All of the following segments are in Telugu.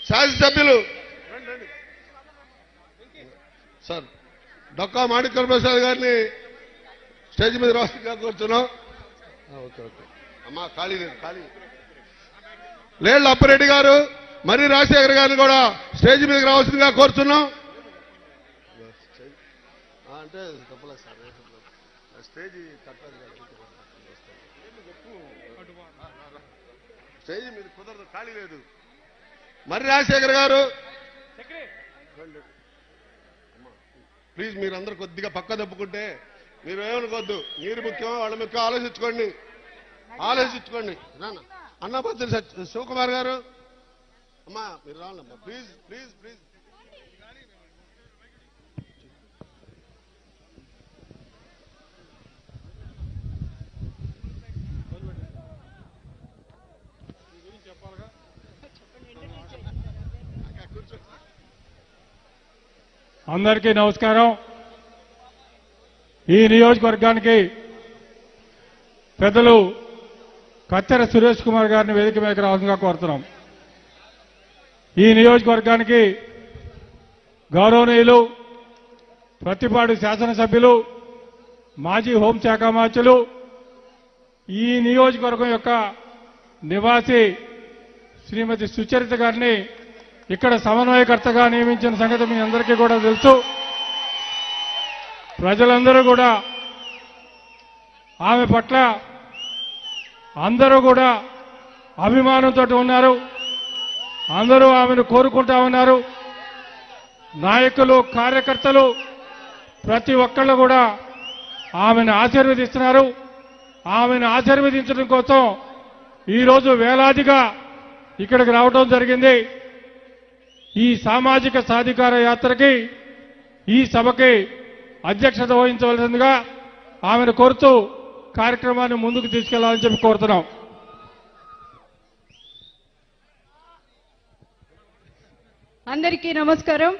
శాసనసభ్యులు సార్ డొక్కా మాణిక్య ప్రసాద్ గారిని స్టేజ్ మీద రాష్ట్రంగా కూర్చున్నాం. ఓకే ఓకే అమ్మా ఖాళీ లేదు ఖాళీ లేళ్ల అప్పిరెడ్డి గారు మరి రాజశేఖర్ గారిని కూడా స్టేజ్ మీదకి రావాల్సిందిగా కోరుతున్నాం. అంటే చెప్పలేదు సార్ స్టేజ్ స్టేజ్ మీద కుదరదు ఖాళీ లేదు. మరి రాజశేఖర్ గారు ప్లీజ్ మీరందరూ కొద్దిగా పక్క తప్పుకుంటే మీరు ఏమనుకోవద్దు. మీరు ముఖ్యం వాళ్ళ ముఖ్యం ఆలోచించుకోండి. అన్నపత్రి శివకుమార్ గారు అమ్మా మీరు రావాలమ్మా ప్లీజ్ ప్లీజ్ ప్లీజ్. అందరికీ నమస్కారం. ఈ నియోజకవర్గానికి పెద్దలు కత్తెర సురేష్ కుమార్ గారిని వేదిక మీదకి రావాల్సిందిగా కోరుతున్నాం. ఈ నియోజకవర్గానికి గౌరవనీయులు ప్రతిపాడు శాసనసభ్యులు మాజీ హోంశాఖ మంత్రులు ఈ నియోజకవర్గం యొక్క నివాసి శ్రీమతి సుచరిత గారిని ఇక్కడ సమన్వయకర్తగా నియమించిన సంగతి మీ అందరికీ కూడా తెలుసు. ప్రజలందరూ కూడా ఆమె పట్ల అందరూ కూడా అభిమానంతో ఉన్నారు. అందరూ ఆమెను కోరుకుంటా ఉన్నారు. నాయకులు కార్యకర్తలు ప్రతి ఒక్కళ్ళు కూడా ఆమెను ఆశీర్వదిస్తున్నారు. ఆమెను ఆశీర్వదించడం కోసం ఈరోజు వేలాదిగా ఇక్కడికి రావడం జరిగింది. ఈ సామాజిక సాధికార యాత్రకి ఈ సభకి అధ్యక్షత వహించవలసిందిగా ఆమెను కోరుతూ కార్యక్రమాన్ని ముందుకు తీసుకెళ్లాలని చెప్పి కోరుతున్నాం. అందరికీ నమస్కారం.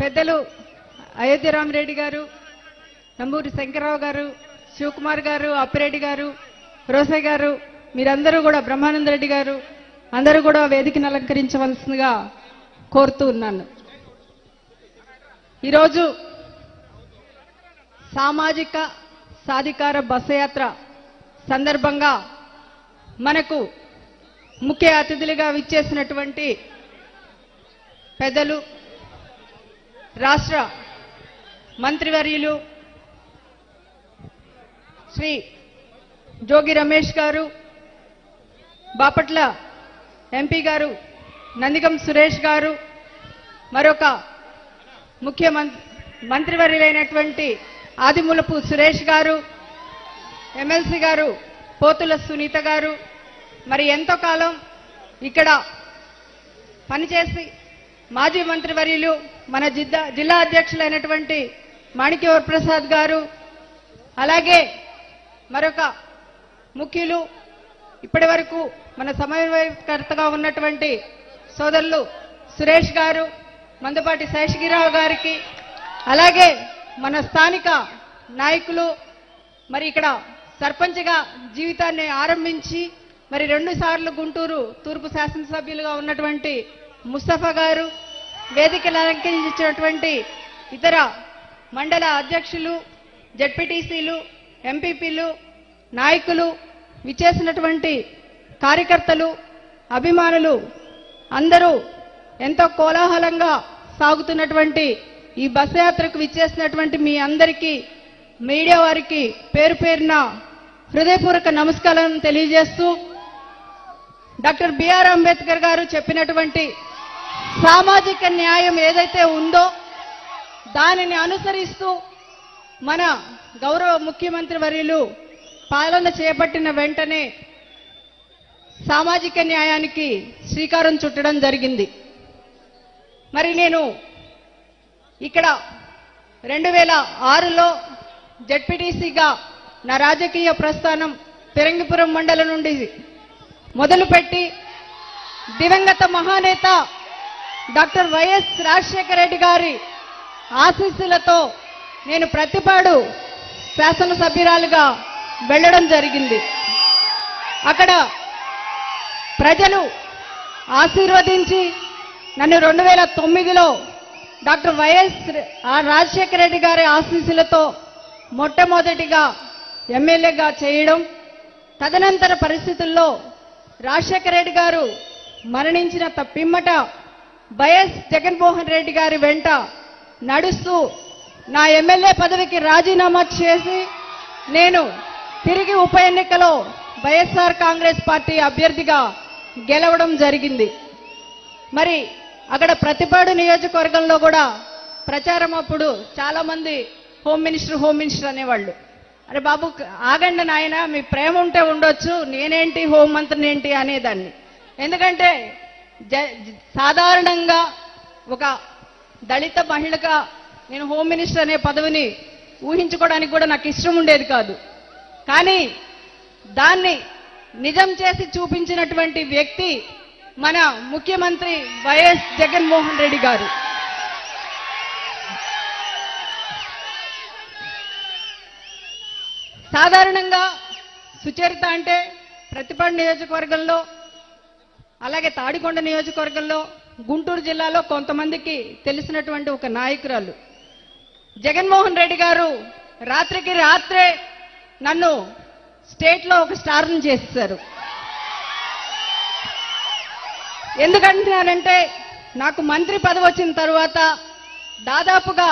పెద్దలు అయోధ్య రామిరెడ్డి గారు, నంబూరి శంకర్రావు గారు, శివకుమార్ గారు, అప్పిరెడ్డి గారు, రోసయ్య గారు, మీరందరూ కూడా బ్రహ్మానందరెడ్డి గారు అందరూ కూడా వేదికను అలంకరించవలసిందిగా కోరుతూ ఉన్నాను. ఈరోజు సామాజిక సాధికార బస్సు యాత్ర సందర్భంగా మనకు ముఖ్య అతిథులుగా విచ్చేసినటువంటి పెద్దలు రాష్ట్ర మంత్రివర్యులు శ్రీ జోగి రమేష్ గారు, బాపట్ల ఎంపీ గారు నందిగం సురేష్ గారు, మరొక ముఖ్య మంత్రివర్యులైనటువంటి ఆదిమూలపు సురేష్ గారు, ఎమ్మెల్సీ గారు పోతుల సునీత గారు, మరి ఎంతో కాలం ఇక్కడ పనిచేసి మాజీ మంత్రివర్యులు మన జిల్లా అధ్యక్షులైనటువంటి మాణిక్య ప్రసాద్ గారు, అలాగే మరొక ముఖ్యులు ఇప్పటి వరకు మన సమన్వయకర్తగా ఉన్నటువంటి సోదరులు సురేష్ గారు, మందపాటి శేషగిరిరావు గారికి, అలాగే మన స్థానిక నాయకులు, మరి ఇక్కడ సర్పంచ్గా జీవితాన్ని ఆరంభించి మరి 2 సార్లు గుంటూరు తూర్పు శాసనసభ్యులుగా ఉన్నటువంటి ముస్తఫా గారు, వేదికలు అలంకరించినటువంటి ఇతర మండల అధ్యక్షులు, జడ్పీటీసీలు, ఎంపీపీలు, నాయకులు, విచ్చేసినటువంటి కార్యకర్తలు, అభిమానులు అందరూ ఎంతో కోలాహలంగా సాగుతున్నటువంటి ఈ బస్సు యాత్రకు విచ్చేసినటువంటి మీ అందరికీ, మీడియా వారికి పేరు పేరున హృదయపూర్వక నమస్కారాలను తెలియజేస్తూ, డాక్టర్ బిఆర్ అంబేద్కర్ గారు చెప్పినటువంటి సామాజిక న్యాయం ఏదైతే ఉందో దానిని అనుసరిస్తూ మన గౌరవ ముఖ్యమంత్రి వర్యులు పాలన చేపట్టిన వెంటనే సామాజిక న్యాయానికి శ్రీకారం చుట్టడం జరిగింది. మరి నేను ఇక్కడ 2006లో జడ్పీటీసీగా నా రాజకీయ ప్రస్థానం ఫిరంగిపురం మండలం నుండి మొదలుపెట్టి దివంగత మహానేత డాక్టర్ వైఎస్ రాజశేఖర రెడ్డి గారి ఆశీస్సులతో నేను ప్రతిపాడు శాసనసభ్యురాలుగా వెళ్ళడం జరిగింది. అక్కడ ప్రజలు ఆశీర్వదించి నన్ను 2009లో డాక్టర్ రాజశేఖర రెడ్డి గారి ఆశీస్సులతో మొట్టమొదటిగా ఎమ్మెల్యేగా చేయడం, తదనంతర పరిస్థితుల్లో రాజశేఖర రెడ్డి గారు మరణించిన పిమ్మట వైఎస్ జగన్మోహన్ రెడ్డి గారి వెంట నడుస్తూ నా ఎమ్మెల్యే పదవికి రాజీనామా చేసి నేను తిరిగి ఉప ఎన్నికలో వైఎస్ఆర్ కాంగ్రెస్ పార్టీ అభ్యర్థిగా గెలవడం జరిగింది. మరి అక్కడ ప్రతిపాడు నియోజకవర్గంలో కూడా ప్రచారం అప్పుడు చాలా మంది హోమ్ మినిస్టర్ అనేవాళ్ళు. అరే బాబు ఆగండి నాయన, మీ ప్రేమ ఉంటే ఉండొచ్చు, నేనేంటి హోం మంత్రిని ఏంటి అనేదాన్ని. ఎందుకంటే సాధారణంగా ఒక దళిత మహిళగా నేను హోమ్ మినిస్టర్ అనే పదవిని ఊహించుకోవడానికి కూడా నాకు ఇష్టం ఉండేది కాదు. కానీ దాన్ని నిజం చేసి చూపించినటువంటి వ్యక్తి మన ముఖ్యమంత్రి వైఎస్ జగన్మోహన్ రెడ్డి గారు. సాధారణంగా సుచరిత అంటే ప్రతిపాడు నియోజకవర్గంలో, అలాగే తాడికొండ నియోజకవర్గంలో, గుంటూరు జిల్లాలో కొంతమందికి తెలిసినటువంటి ఒక నాయకురాలు. జగన్మోహన్ రెడ్డి గారు రాత్రికి రాత్రే నన్ను స్టేట్లో ఒక స్టార్ను చేసేశారు. ఎందుకంటున్నానంటే నాకు మంత్రి పదవి వచ్చిన తర్వాత దాదాపుగా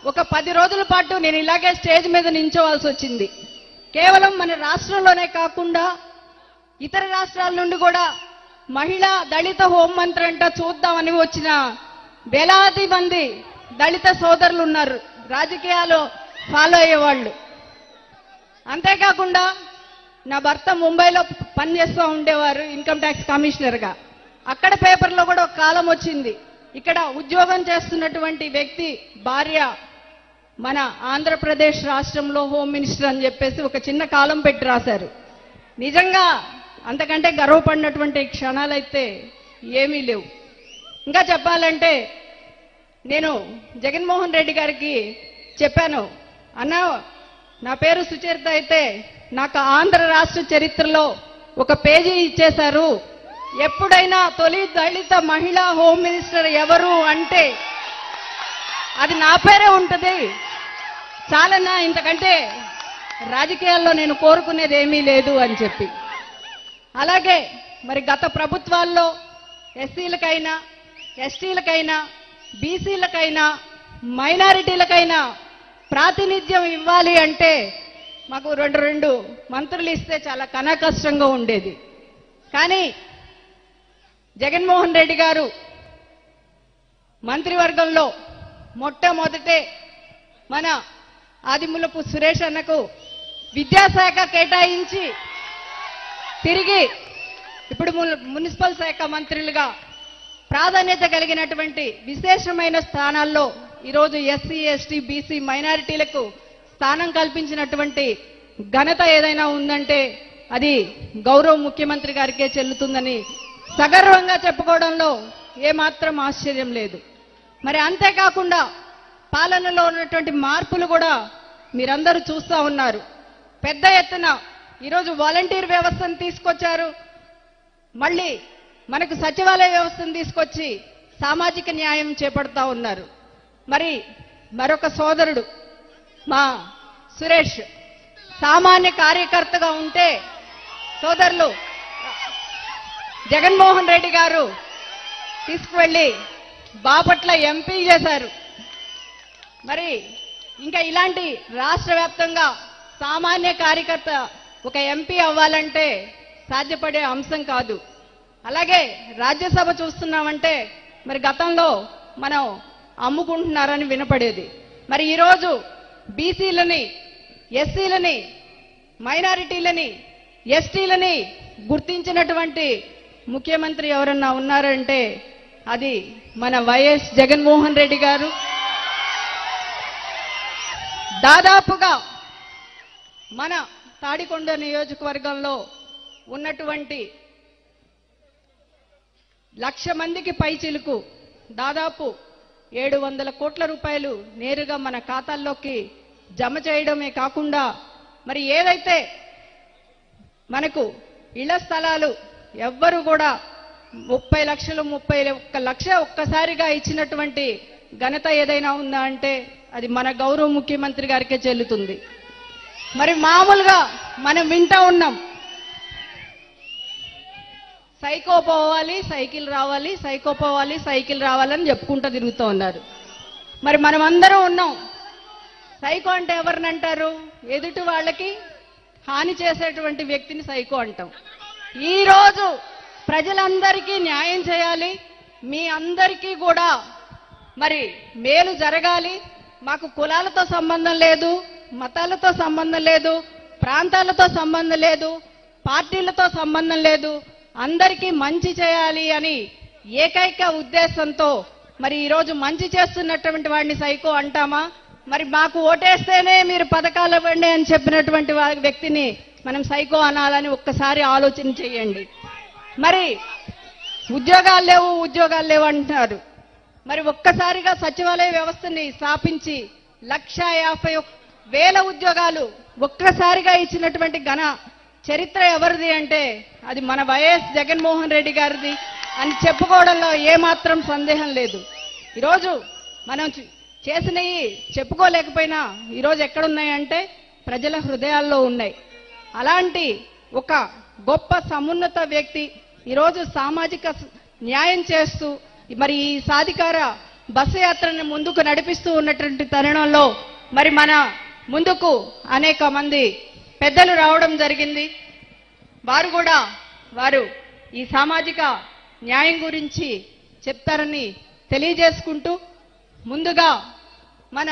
ఒక 10 రోజుల పాటు నేను ఇలాగే స్టేజ్ మీద నించోవాల్సి వచ్చింది. కేవలం మన రాష్ట్రంలోనే కాకుండా ఇతర రాష్ట్రాల నుండి కూడా మహిళా దళిత హోంమంత్రి అంట చూద్దామని వచ్చిన వేలాది మంది దళిత సోదరులు ఉన్నారు, రాజకీయాలు ఫాలో అయ్యేవాళ్ళు. అంతేకాకుండా నా భర్త ముంబైలో పనిచేస్తూ ఉండేవారు ఇన్కమ్ ట్యాక్స్ కమిషనర్గా. అక్కడ పేపర్లో కూడా ఒక కాలం వచ్చింది, ఇక్కడ ఉద్యోగం చేస్తున్నటువంటి వ్యక్తి భార్య మన ఆంధ్రప్రదేశ్ రాష్ట్రంలో హోమ్ మినిస్టర్ అని చెప్పేసి ఒక చిన్న కాలం పెట్టి రాశారు. నిజంగా అంతకంటే గర్వపడినటువంటి క్షణాలైతే ఏమీ లేవు. ఇంకా చెప్పాలంటే నేను జగన్మోహన్ రెడ్డి గారికి చెప్పాను, అన్న నా పేరు సుచరిత అయితే నాకు ఆంధ్ర రాష్ట్ర చరిత్రలో ఒక పేజీ ఇచ్చేశారు, ఎప్పుడైనా తొలి దళిత మహిళా హోమ్ మినిస్టర్ ఎవరు అంటే అది నా పేరే ఉంటుంది, చాలన్నా ఇంతకంటే రాజకీయాల్లో నేను కోరుకునేది ఏమీ లేదు అని చెప్పి. అలాగే మరి గత ప్రభుత్వాల్లో ఎస్సీలకైనా, ఎస్టీలకైనా, బీసీలకైనా, మైనారిటీలకైనా ప్రాతినిధ్యం ఇవ్వాలి అంటే మాకు రెండు మంత్రులు ఇస్తే చాలా కష్టంగా ఉండేది. కానీ జగన్మోహన్ రెడ్డి గారు మంత్రివర్గంలో మొట్టమొదటే మన ఆదిమూలపు సురేష్ అన్నకు విద్యాశాఖ కేటాయించి తిరిగి ఇప్పుడు మున్సిపల్ శాఖ మంత్రులుగా ప్రాధాన్యత కలిగినటువంటి విశేషమైన స్థానాల్లో ఈరోజు ఎస్సీ, ఎస్టీ, బీసీ, మైనారిటీలకు స్థానం కల్పించినటువంటి ఘనత ఏదైనా ఉందంటే అది గౌరవ ముఖ్యమంత్రి గారికే చెల్లుతుందని సగర్వంగా చెప్పుకోవడంలో ఏమాత్రం ఆశ్చర్యం లేదు. మరి అంతేకాకుండా పాలనలో ఉన్నటువంటి మార్పులు కూడా మీరందరూ చూస్తూ ఉన్నారు. పెద్ద ఎత్తున ఈరోజు వాలంటీర్ వ్యవస్థను తీసుకొచ్చారు, మళ్ళీ మనకు సచివాలయ వ్యవస్థను తీసుకొచ్చి సామాజిక న్యాయం చేపడతా ఉన్నారు. మరి మరొక సోదరుడు మా సురేష్ సామాన్య కార్యకర్తగా ఉంటే సోదరులు జగన్మోహన్ రెడ్డి గారు తీసుకువెళ్ళి బాపట్ల ఎంపీ చేశారు. మరి ఇంకా ఇలాంటి రాష్ట్ర వ్యాప్తంగా సామాన్య కార్యకర్త ఒక ఎంపీ అవ్వాలంటే సాధ్యపడే అంశం కాదు. అలాగే రాజ్యసభ చూస్తున్నామంటే మరి గతంలో మనం అమ్ముకుంటున్నారని వినపడేది. మరి ఈరోజు బీసీలని, ఎస్సీలని, మైనారిటీలని, ఎస్టీలని గుర్తించినటువంటి ముఖ్యమంత్రి ఎవరన్నా ఉన్నారంటే అది మన వైఎస్ జగన్మోహన్ రెడ్డి గారు. దాదాపుగా మన తాడికొండ నియోజకవర్గంలో ఉన్నటువంటి 1,00,000 మందికి పైచిలుకు దాదాపు 700 కోట్ల రూపాయలు నేరుగా మన ఖాతాల్లోకి జమ చేయడమే కాకుండా మరి ఏదైతే మనకు ఇళ్ల స్థలాలు ఎవ్వరు కూడా 30 లక్షలు 31 లక్ష ఒక్కసారిగా ఇచ్చినటువంటి ఘనత ఏదైనా ఉందా అంటే అది మన గౌరవ ముఖ్యమంత్రి గారికే చెల్లుతుంది. మరి మామూలుగా మనం వింటా ఉన్నాం, సైకో పోవాలి సైకిల్ రావాలి, సైకో పోవాలి సైకిల్ రావాలని చెప్పుకుంటూ తిరుగుతూ ఉన్నారు. మరి మనం అందరం ఉన్నాం. సైకో అంటే ఎవరిని అంటారు? ఎదుటి వాళ్ళకి హాని చేసేటువంటి వ్యక్తిని సైకో అంటాం. ఈరోజు ప్రజలందరికీ న్యాయం చేయాలి, మీ అందరికీ కూడా మరి మేలు జరగాలి. మాకు కులాలతో సంబంధం లేదు, మతాలతో సంబంధం లేదు, ప్రాంతాలతో సంబంధం లేదు, పార్టీలతో సంబంధం లేదు, అందరికీ మంచి చేయాలి అని ఏకైక ఉద్దేశంతో మరి ఈరోజు మంచి చేస్తున్నటువంటి వాడిని సైకో అంటామా? మరి మాకు ఓటేస్తేనే మీరు పథకాలు ఇవ్వండి అని చెప్పినటువంటి వ్యక్తిని మనం సైకో అనాలని ఒక్కసారి ఆలోచన చేయండి. మరి ఉద్యోగాలు లేవు అంటున్నారు. మరి ఒక్కసారిగా సచివాలయ వ్యవస్థని స్థాపించి 1,50,000 ఉద్యోగాలు ఒక్కసారిగా ఇచ్చినటువంటి ఘన చరిత్ర ఎవరిది అంటే అది మన వైఎస్ జగన్మోహన్ రెడ్డి గారిది అని చెప్పుకోవడంలో ఏమాత్రం సందేహం లేదు. ఈరోజు మనం చేసినవి చెప్పుకోలేకపోయినా ఈరోజు ఎక్కడున్నాయంటే ప్రజల హృదయాల్లో ఉన్నాయి. అలాంటి ఒక గొప్ప సమున్నత వ్యక్తి ఈరోజు సామాజిక న్యాయం చేస్తూ మరి ఈ సాధికార బస్సు యాత్రని ముందుకు నడిపిస్తూ ఉన్నటువంటి తరుణంలో మరి మన ముందుకు అనేక మంది పెద్దలు రావడం జరిగింది. వారు ఈ సామాజిక న్యాయం గురించి చెప్తారని తెలియజేసుకుంటూ ముందుగా మన